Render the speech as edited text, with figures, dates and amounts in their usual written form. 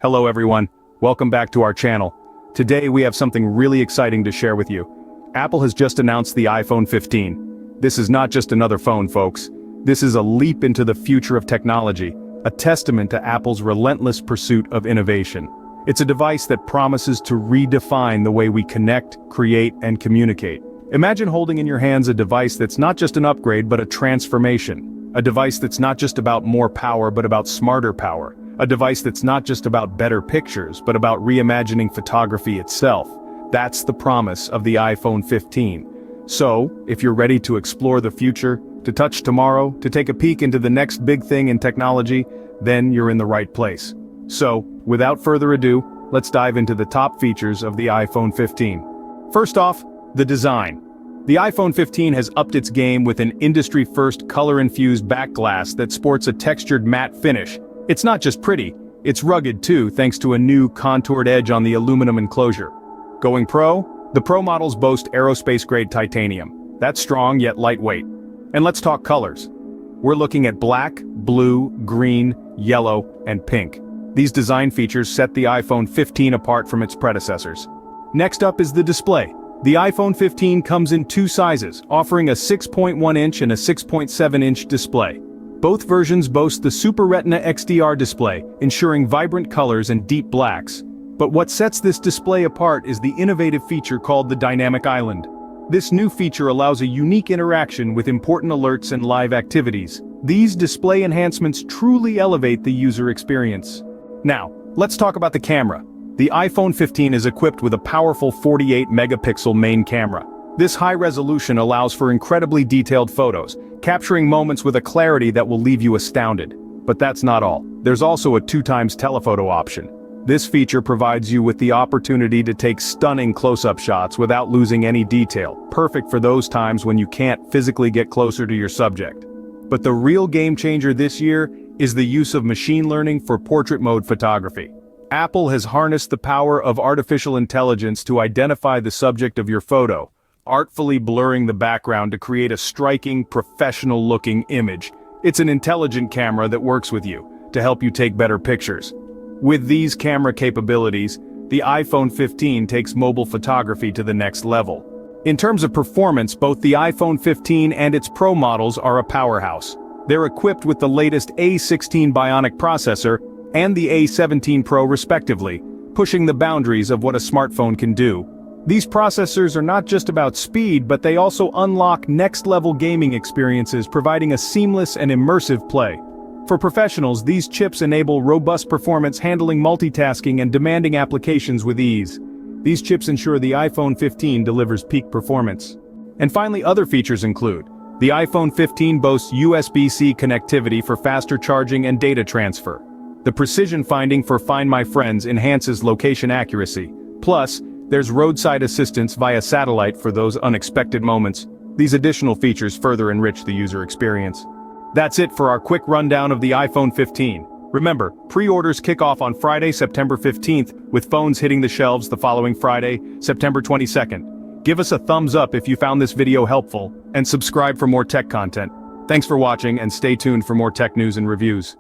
Hello everyone, welcome back to our channel. Today we have something really exciting to share with you. Apple has just announced the iPhone 15. This is not just another phone, folks. This is a leap into the future of technology, a testament to Apple's relentless pursuit of innovation. It's a device that promises to redefine the way we connect, create, and communicate. Imagine holding in your hands a device that's not just an upgrade but a transformation. A device that's not just about more power but about smarter power. A device that's not just about better pictures, but about reimagining photography itself. That's the promise of the iPhone 15. So, if you're ready to explore the future, to touch tomorrow, to take a peek into the next big thing in technology, then you're in the right place. So, without further ado, let's dive into the top features of the iPhone 15. First off, the design. The iPhone 15 has upped its game with an industry-first color-infused back glass that sports a textured matte finish. It's not just pretty, it's rugged too, thanks to a new contoured edge on the aluminum enclosure. Going Pro? The Pro models boast aerospace-grade titanium. That's strong yet lightweight. And let's talk colors. We're looking at black, blue, green, yellow, and pink. These design features set the iPhone 15 apart from its predecessors. Next up is the display. The iPhone 15 comes in two sizes, offering a 6.1-inch and a 6.7-inch display. Both versions boast the Super Retina XDR display, ensuring vibrant colors and deep blacks. But what sets this display apart is the innovative feature called the Dynamic Island. This new feature allows a unique interaction with important alerts and live activities. These display enhancements truly elevate the user experience. Now, let's talk about the camera. The iPhone 15 is equipped with a powerful 48-megapixel main camera. This high resolution allows for incredibly detailed photos, capturing moments with a clarity that will leave you astounded. But that's not all. There's also a 2x telephoto option. This feature provides you with the opportunity to take stunning close-up shots without losing any detail, perfect for those times when you can't physically get closer to your subject. But the real game changer this year is the use of machine learning for portrait mode photography. Apple has harnessed the power of artificial intelligence to identify the subject of your photo, artfully blurring the background to create a striking, professional-looking image. It's an intelligent camera that works with you to help you take better pictures. With these camera capabilities, the iPhone 15 takes mobile photography to the next level. In terms of performance, both the iPhone 15 and its Pro models are a powerhouse. They're equipped with the latest A16 Bionic processor and the A17 Pro respectively, pushing the boundaries of what a smartphone can do. These processors are not just about speed, but they also unlock next-level gaming experiences, providing a seamless and immersive play. For professionals, these chips enable robust performance, handling multitasking and demanding applications with ease. These chips ensure the iPhone 15 delivers peak performance. And finally, other features include: the iPhone 15 boasts USB-C connectivity for faster charging and data transfer. The precision finding for Find My Friends enhances location accuracy. Plus, there's roadside assistance via satellite for those unexpected moments. These additional features further enrich the user experience. That's it for our quick rundown of the iPhone 15. Remember, pre-orders kick off on Friday, September 15th, with phones hitting the shelves the following Friday, September 22nd. Give us a thumbs up if you found this video helpful, and subscribe for more tech content. Thanks for watching and stay tuned for more tech news and reviews.